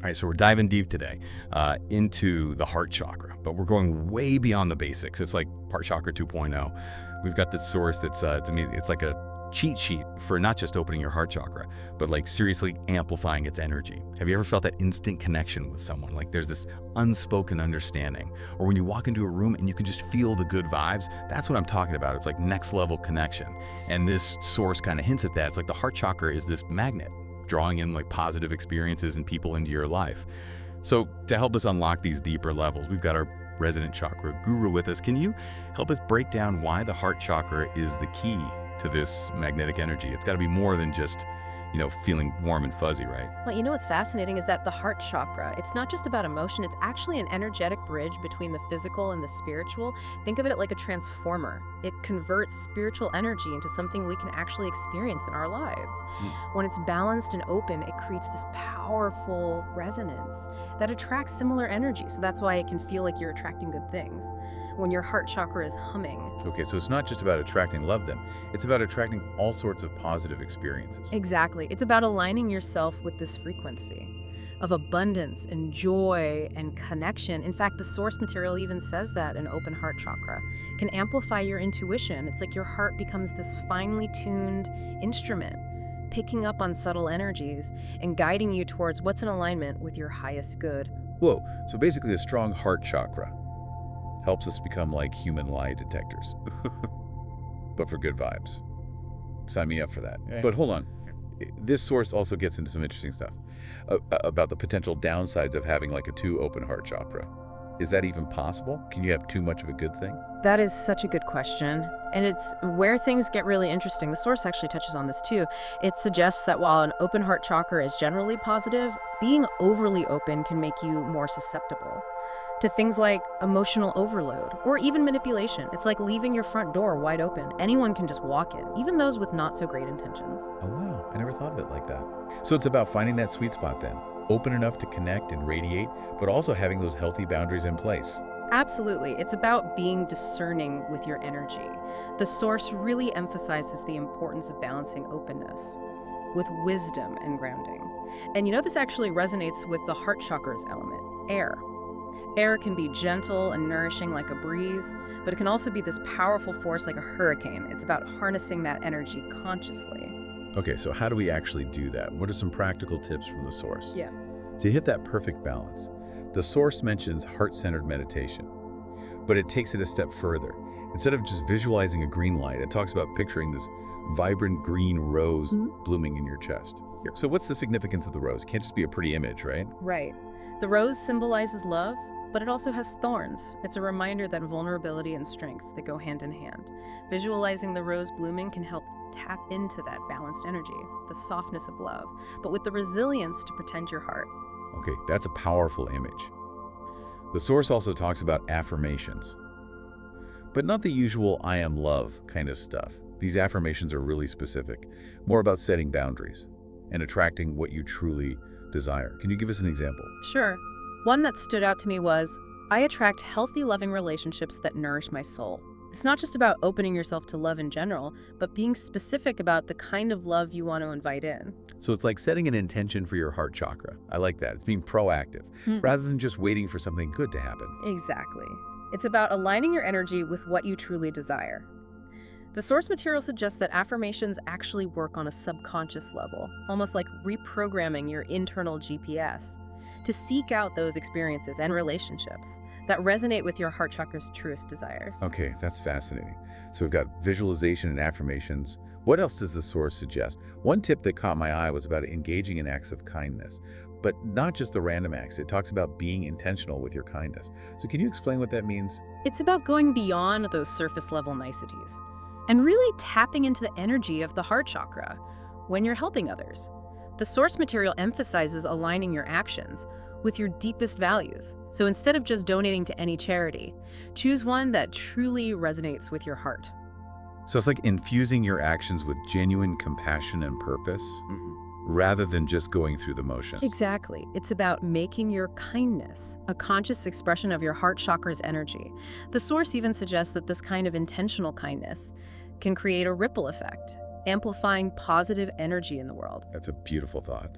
All right, so we're diving deep today into the heart chakra, but we're going way beyond the basics. It's like Heart Chakra 2.0. We've got this source that's, to me, it's like a cheat sheet for not just opening your heart chakra, but like seriously amplifying its energy. Have you ever felt that instant connection with someone? Like there's this unspoken understanding. Or when you walk into a room and you can just feel the good vibes, that's what I'm talking about. It's like next level connection. And this source kind of hints at that. It's like the heart chakra is this magnet, drawing in like positive experiences and people into your life. So to help us unlock these deeper levels, we've got our resident chakra guru with us. Can you help us break down why the heart chakra is the key to this magnetic energy? It's got to be more than just, feeling warm and fuzzy, right? Well, what's fascinating is that the heart chakra, it's not just about emotion, it's actually an energetic bridge between the physical and the spiritual. Think of it like a transformer. It converts spiritual energy into something we can actually experience in our lives. When it's balanced and open, it creates this powerful resonance that attracts similar energy. So that's why it can feel like you're attracting good things when your heart chakra is humming. Okay, so it's not just about attracting love then. It's about attracting all sorts of positive experiences. Exactly. It's about aligning yourself with this frequency of abundance and joy and connection. In fact, the source material even says that an open heart chakra can amplify your intuition. It's like your heart becomes this finely tuned instrument, picking up on subtle energies and guiding you towards what's in alignment with your highest good. Whoa, so basically a strong heart chakra helps us become like human lie detectors, but for good vibes. Sign me up for that. Yeah. But hold on. This source also gets into some interesting stuff about the potential downsides of having like a too open heart chakra. Is that even possible? Can you have too much of a good thing? That is such a good question. And it's where things get really interesting. The source actually touches on this too. It suggests that while an open heart chakra is generally positive, being overly open can make you more susceptible to things like emotional overload or even manipulation. It's like leaving your front door wide open. Anyone can just walk in, even those with not so great intentions. Oh wow, I never thought of it like that. So it's about finding that sweet spot then. Open enough to connect and radiate, but also having those healthy boundaries in place. Absolutely. It's about being discerning with your energy. The source really emphasizes the importance of balancing openness with wisdom and grounding. And this actually resonates with the heart chakra's element, air. Air can be gentle and nourishing like a breeze, but it can also be this powerful force like a hurricane. It's about harnessing that energy consciously. Okay, so how do we actually do that? What are some practical tips from the source? Yeah. To hit that perfect balance, the source mentions heart-centered meditation, but it takes it a step further. Instead of just visualizing a green light, it talks about picturing this vibrant green rose blooming in your chest. So what's the significance of the rose? It can't just be a pretty image, right? Right. The rose symbolizes love, but it also has thorns. It's a reminder that vulnerability and strength, that go hand in hand. Visualizing the rose blooming can help tap into that balanced energy, the softness of love, but with the resilience to protect your heart. Okay, that's a powerful image. The source also talks about affirmations, but not the usual I am love kind of stuff. These affirmations are really specific, more about setting boundaries and attracting what you truly desire. Can you give us an example? Sure. One that stood out to me was, I attract healthy, loving relationships that nourish my soul. It's not just about opening yourself to love in general, but being specific about the kind of love you want to invite in. So it's like setting an intention for your heart chakra. I like that. It's being proactive, rather than just waiting for something good to happen. Exactly. It's about aligning your energy with what you truly desire. The source material suggests that affirmations actually work on a subconscious level, almost like reprogramming your internal GPS, to seek out those experiences and relationships that resonate with your heart chakra's truest desires. Okay, that's fascinating. So we've got visualization and affirmations. What else does the source suggest? One tip that caught my eye was about engaging in acts of kindness, but not just the random acts. It talks about being intentional with your kindness. So can you explain what that means? It's about going beyond those surface level niceties and really tapping into the energy of the heart chakra when you're helping others. The source material emphasizes aligning your actions with your deepest values. So instead of just donating to any charity, choose one that truly resonates with your heart. So it's like infusing your actions with genuine compassion and purpose, rather than just going through the motions. Exactly. It's about making your kindness a conscious expression of your heart chakra's energy. The source even suggests that this kind of intentional kindness can create a ripple effect, amplifying positive energy in the world. That's a beautiful thought.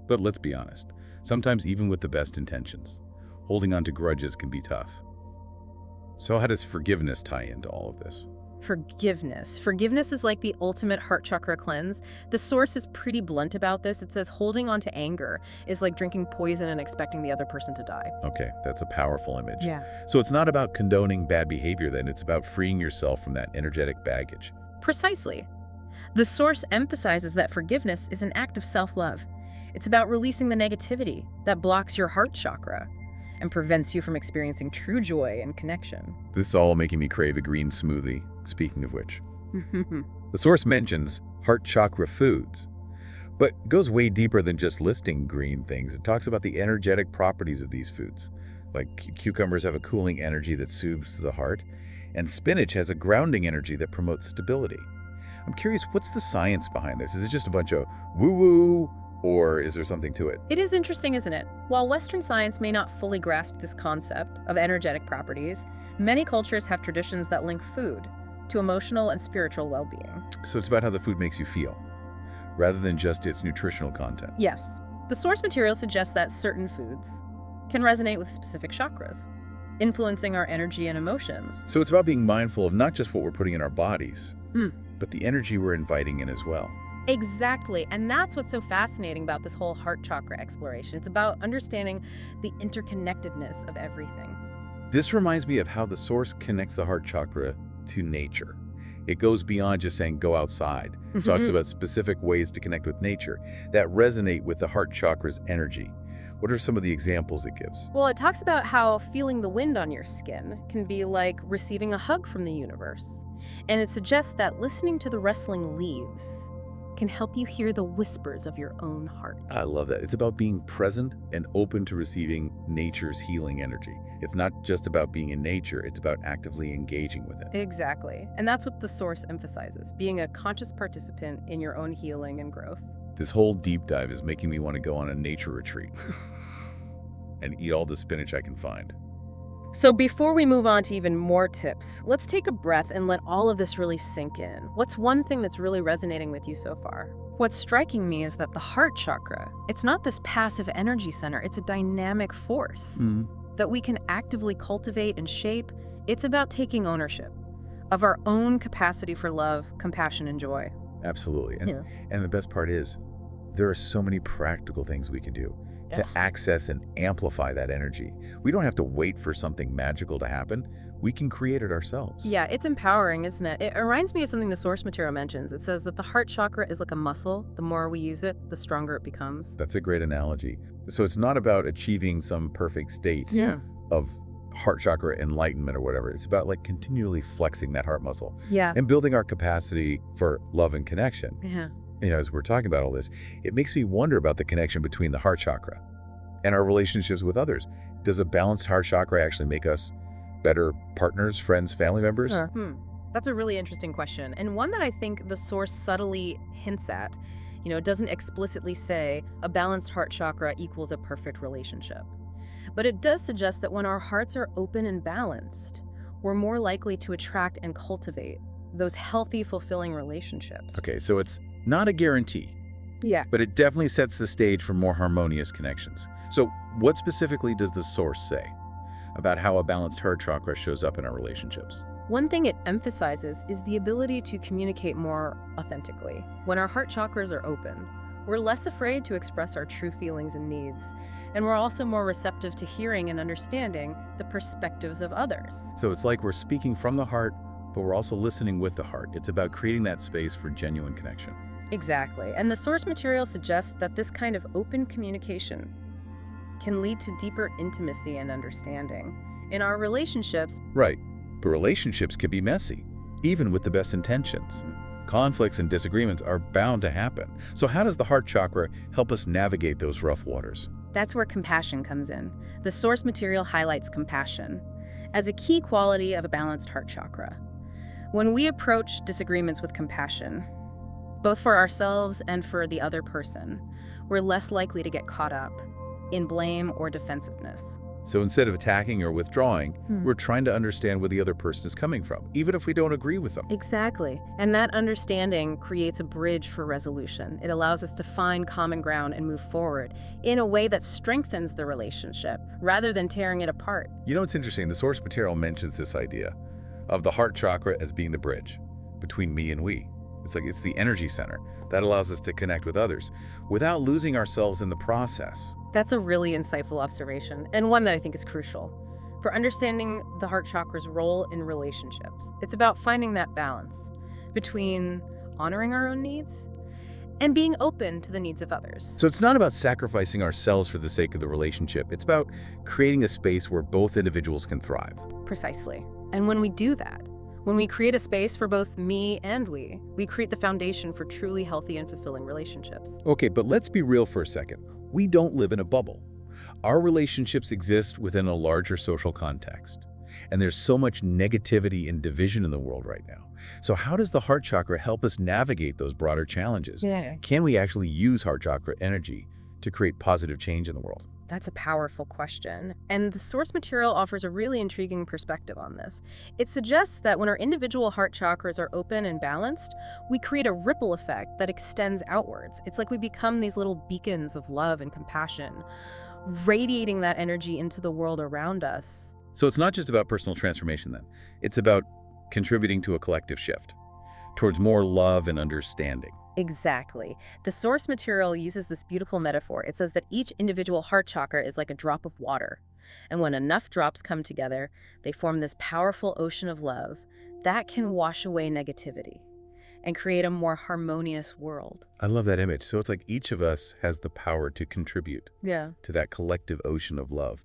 But let's be honest, sometimes even with the best intentions. Holding on to grudges can be tough. So how does forgiveness tie into all of this? Forgiveness. Forgiveness is like the ultimate heart chakra cleanse. The source is pretty blunt about this. It says holding on to anger is like drinking poison and expecting the other person to die. Okay, that's a powerful image. Yeah. So it's not about condoning bad behavior then, it's about freeing yourself from that energetic baggage. Precisely. The source emphasizes that forgiveness is an act of self-love. It's about releasing the negativity that blocks your heart chakra and prevents you from experiencing true joy and connection. This is all making me crave a green smoothie, speaking of which. The source mentions heart chakra foods, but goes way deeper than just listing green things. It talks about the energetic properties of these foods. Like cucumbers have a cooling energy that soothes the heart, and spinach has a grounding energy that promotes stability. I'm curious, what's the science behind this? Is it just a bunch of woo-woo, or is there something to it? It is interesting, isn't it? While Western science may not fully grasp this concept of energetic properties, many cultures have traditions that link food to emotional and spiritual well-being. So it's about how the food makes you feel, rather than just its nutritional content. Yes. The source material suggests that certain foods can resonate with specific chakras, influencing our energy and emotions. So it's about being mindful of not just what we're putting in our bodies, but the energy we're inviting in as well. Exactly, and that's what's so fascinating about this whole heart chakra exploration. It's about understanding the interconnectedness of everything. This reminds me of how the source connects the heart chakra to nature. It goes beyond just saying go outside. It talks about specific ways to connect with nature that resonate with the heart chakra's energy. What are some of the examples it gives? Well, it talks about how feeling the wind on your skin can be like receiving a hug from the universe. And it suggests that listening to the rustling leaves can help you hear the whispers of your own heart. I love that. It's about being present and open to receiving nature's healing energy. It's not just about being in nature, it's about actively engaging with it. Exactly. And that's what the source emphasizes, being a conscious participant in your own healing and growth. This whole deep dive is making me want to go on a nature retreat and eat all the spinach I can find. So before we move on to even more tips, let's take a breath and let all of this really sink in. What's one thing that's really resonating with you so far? What's striking me is that the heart chakra, it's not this passive energy center, it's a dynamic force that we can actively cultivate and shape. It's about taking ownership of our own capacity for love, compassion, and joy. Absolutely. And the best part is, there are so many practical things we can do to access and amplify that energy. We don't have to wait for something magical to happen. We can create it ourselves. Yeah, it's empowering, isn't it? It reminds me of something the source material mentions. It says that the heart chakra is like a muscle. The more we use it, the stronger it becomes. That's a great analogy. So it's not about achieving some perfect state of heart chakra enlightenment or whatever. It's about like continually flexing that heart muscle and building our capacity for love and connection. As we're talking about all this, it makes me wonder about the connection between the heart chakra and our relationships with others. Does a balanced heart chakra actually make us better partners, friends, family members? That's a really interesting question, and one that I think the source subtly hints at. It doesn't explicitly say a balanced heart chakra equals a perfect relationship. But it does suggest that when our hearts are open and balanced, we're more likely to attract and cultivate those healthy, fulfilling relationships. Okay, so it's not a guarantee, but it definitely sets the stage for more harmonious connections. So what specifically does the source say about how a balanced heart chakra shows up in our relationships? One thing it emphasizes is the ability to communicate more authentically. When our heart chakras are open, we're less afraid to express our true feelings and needs, and we're also more receptive to hearing and understanding the perspectives of others. So it's like we're speaking from the heart, but we're also listening with the heart. It's about creating that space for genuine connection. Exactly. And the source material suggests that this kind of open communication can lead to deeper intimacy and understanding in our relationships. Right. But relationships can be messy, even with the best intentions. Conflicts and disagreements are bound to happen. So how does the heart chakra help us navigate those rough waters? That's where compassion comes in. The source material highlights compassion as a key quality of a balanced heart chakra. When we approach disagreements with compassion, both for ourselves and for the other person, we're less likely to get caught up in blame or defensiveness. So instead of attacking or withdrawing, we're trying to understand where the other person is coming from, even if we don't agree with them. Exactly. And that understanding creates a bridge for resolution. It allows us to find common ground and move forward in a way that strengthens the relationship rather than tearing it apart. You know, it's interesting. The source material mentions this idea of the heart chakra as being the bridge between me and we. It's the energy center that allows us to connect with others without losing ourselves in the process. That's a really insightful observation, and one that I think is crucial. For understanding the heart chakra's role in relationships, it's about finding that balance between honoring our own needs and being open to the needs of others. So it's not about sacrificing ourselves for the sake of the relationship. It's about creating a space where both individuals can thrive. Precisely. And when we do that, when we create a space for both me and we create the foundation for truly healthy and fulfilling relationships. Okay, but let's be real for a second. We don't live in a bubble. Our relationships exist within a larger social context. And there's so much negativity and division in the world right now. So how does the heart chakra help us navigate those broader challenges? Can we actually use heart chakra energy to create positive change in the world? That's a powerful question, and the source material offers a really intriguing perspective on this. It suggests that when our individual heart chakras are open and balanced, we create a ripple effect that extends outwards. It's like we become these little beacons of love and compassion, radiating that energy into the world around us. So it's not just about personal transformation then. It's about contributing to a collective shift towards more love and understanding. Exactly. The source material uses this beautiful metaphor. It says that each individual heart chakra is like a drop of water. And when enough drops come together, they form this powerful ocean of love that can wash away negativity and create a more harmonious world. I love that image. So it's like each of us has the power to contribute to that collective ocean of love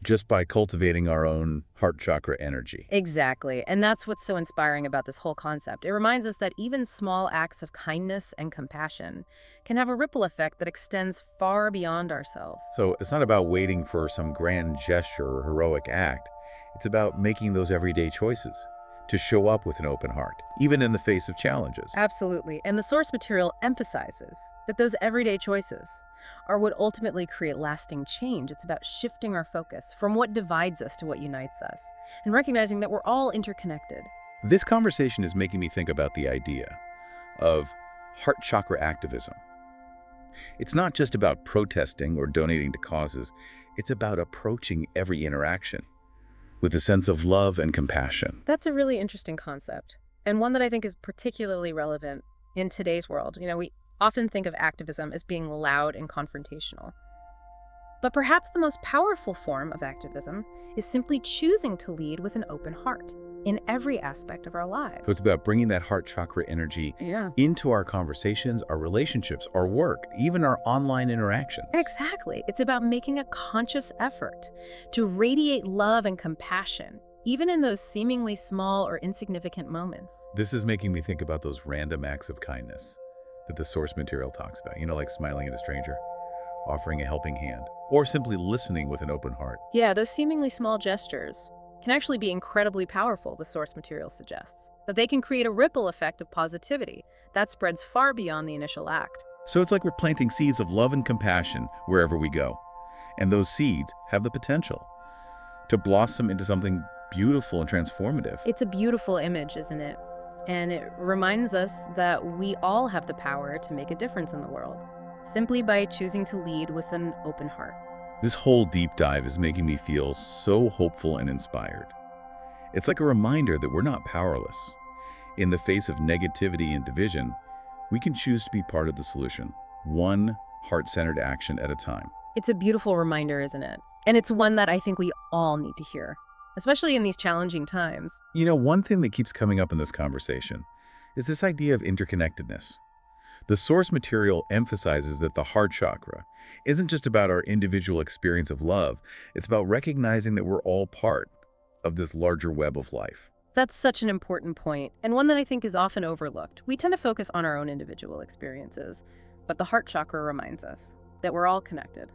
just by cultivating our own heart chakra energy. Exactly. And that's what's so inspiring about this whole concept. It reminds us that even small acts of kindness and compassion can have a ripple effect that extends far beyond ourselves. So it's not about waiting for some grand gesture or heroic act. It's about making those everyday choices to show up with an open heart, even in the face of challenges. Absolutely. And the source material emphasizes that those everyday choices are what ultimately create lasting change. It's about shifting our focus from what divides us to what unites us, and recognizing that we're all interconnected. This conversation is making me think about the idea of heart chakra activism. It's not just about protesting or donating to causes. It's about approaching every interaction with a sense of love and compassion. That's a really interesting concept, and one that I think is particularly relevant in today's world. We often think of activism as being loud and confrontational. But perhaps the most powerful form of activism is simply choosing to lead with an open heart in every aspect of our lives. So it's about bringing that heart chakra energy into our conversations, our relationships, our work, even our online interactions. Exactly. It's about making a conscious effort to radiate love and compassion, even in those seemingly small or insignificant moments. This is making me think about those random acts of kindness that the source material talks about, like smiling at a stranger, offering a helping hand, or simply listening with an open heart. Yeah, those seemingly small gestures can actually be incredibly powerful, the source material suggests. That they can create a ripple effect of positivity that spreads far beyond the initial act. So it's like we're planting seeds of love and compassion wherever we go. And those seeds have the potential to blossom into something beautiful and transformative. It's a beautiful image, isn't it? And it reminds us that we all have the power to make a difference in the world, simply by choosing to lead with an open heart. This whole deep dive is making me feel so hopeful and inspired. It's like a reminder that we're not powerless. In the face of negativity and division, we can choose to be part of the solution, one heart-centered action at a time. It's a beautiful reminder, isn't it? And it's one that I think we all need to hear, especially in these challenging times. One thing that keeps coming up in this conversation is this idea of interconnectedness. The source material emphasizes that the heart chakra isn't just about our individual experience of love. It's about recognizing that we're all part of this larger web of life. That's such an important point, and one that I think is often overlooked. We tend to focus on our own individual experiences, but the heart chakra reminds us that we're all connected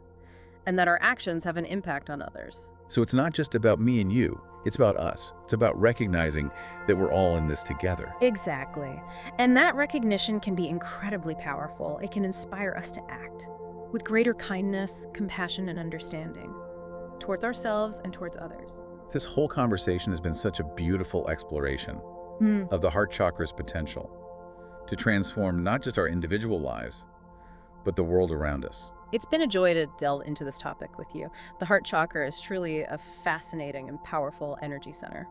and that our actions have an impact on others. So it's not just about me and you, it's about us. It's about recognizing that we're all in this together. Exactly. And that recognition can be incredibly powerful. It can inspire us to act with greater kindness, compassion, and understanding towards ourselves and towards others. This whole conversation has been such a beautiful exploration of the heart chakra's potential to transform not just our individual lives, but the world around us. It's been a joy to delve into this topic with you. The heart chakra is truly a fascinating and powerful energy center.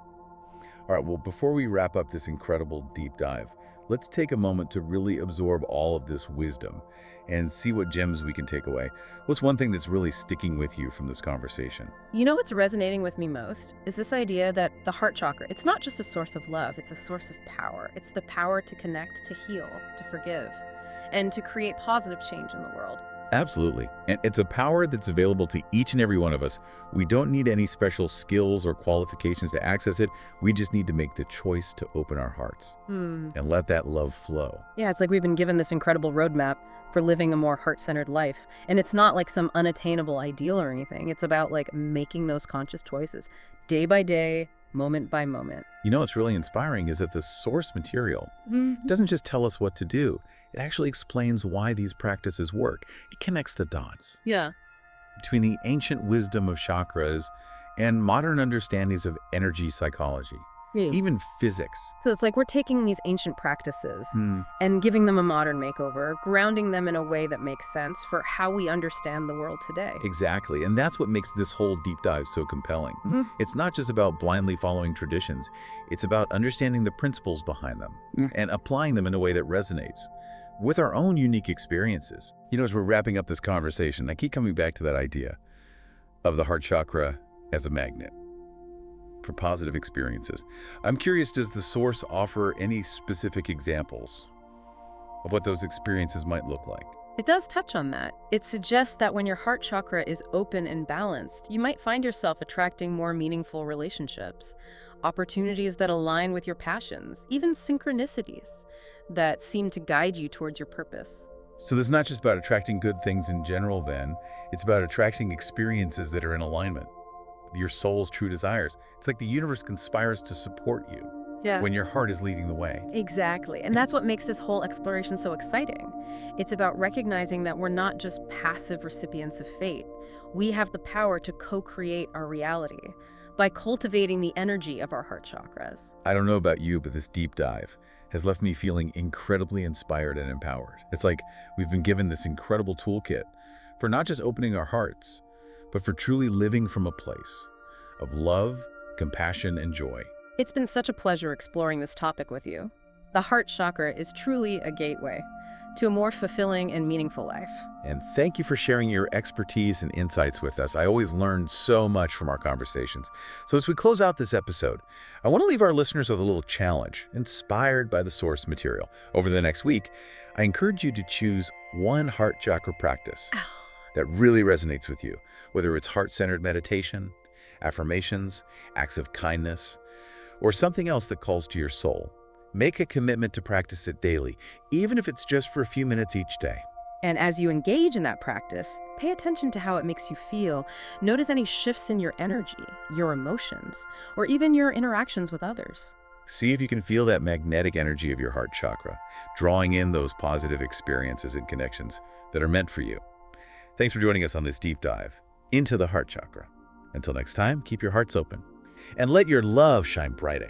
All right, well, before we wrap up this incredible deep dive, let's take a moment to really absorb all of this wisdom and see what gems we can take away. What's one thing that's really sticking with you from this conversation? You know what's resonating with me most is this idea that the heart chakra, it's not just a source of love, it's a source of power. It's the power to connect, to heal, to forgive, and to create positive change in the world. Absolutely. And it's a power that's available to each and every one of us. We don't need any special skills or qualifications to access it. We just need to make the choice to open our hearts and let that love flow. Yeah, it's like we've been given this incredible roadmap for living a more heart-centered life. And it's not like some unattainable ideal or anything. It's about like making those conscious choices day by day, moment by moment. You know what's really inspiring is that the source material doesn't just tell us what to do. It actually explains why these practices work. It connects the dots Yeah. between the ancient wisdom of chakras and modern understandings of energy psychology, even physics. So it's like we're taking these ancient practices and giving them a modern makeover, grounding them in a way that makes sense for how we understand the world today. Exactly, and that's what makes this whole deep dive so compelling. It's not just about blindly following traditions. It's about understanding the principles behind them and applying them in a way that resonates with our own unique experiences. You know, as we're wrapping up this conversation, I keep coming back to that idea of the heart chakra as a magnet for positive experiences. I'm curious, does the source offer any specific examples of what those experiences might look like? It does touch on that. It suggests that when your heart chakra is open and balanced, you might find yourself attracting more meaningful relationships, opportunities that align with your passions, even synchronicities that seem to guide you towards your purpose. So this is not just about attracting good things in general then, it's about attracting experiences that are in alignment with your soul's true desires. It's like the universe conspires to support you when your heart is leading the way. Exactly. And that's what makes this whole exploration so exciting. It's about recognizing that we're not just passive recipients of fate. We have the power to co-create our reality by cultivating the energy of our heart chakras. I don't know about you, but this deep dive has left me feeling incredibly inspired and empowered. It's like we've been given this incredible toolkit for not just opening our hearts, but for truly living from a place of love, compassion, and joy. It's been such a pleasure exploring this topic with you. The heart chakra is truly a gateway to a more fulfilling and meaningful life. And thank you for sharing your expertise and insights with us. I always learn so much from our conversations. So as we close out this episode, I want to leave our listeners with a little challenge inspired by the source material. Over the next week, I encourage you to choose one heart chakra practice that really resonates with you, whether it's heart-centered meditation, affirmations, acts of kindness, or something else that calls to your soul. Make a commitment to practice it daily, even if it's just for a few minutes each day. And as you engage in that practice, pay attention to how it makes you feel. Notice any shifts in your energy, your emotions, or even your interactions with others. See if you can feel that magnetic energy of your heart chakra, drawing in those positive experiences and connections that are meant for you. Thanks for joining us on this deep dive into the heart chakra. Until next time, keep your hearts open and let your love shine bright.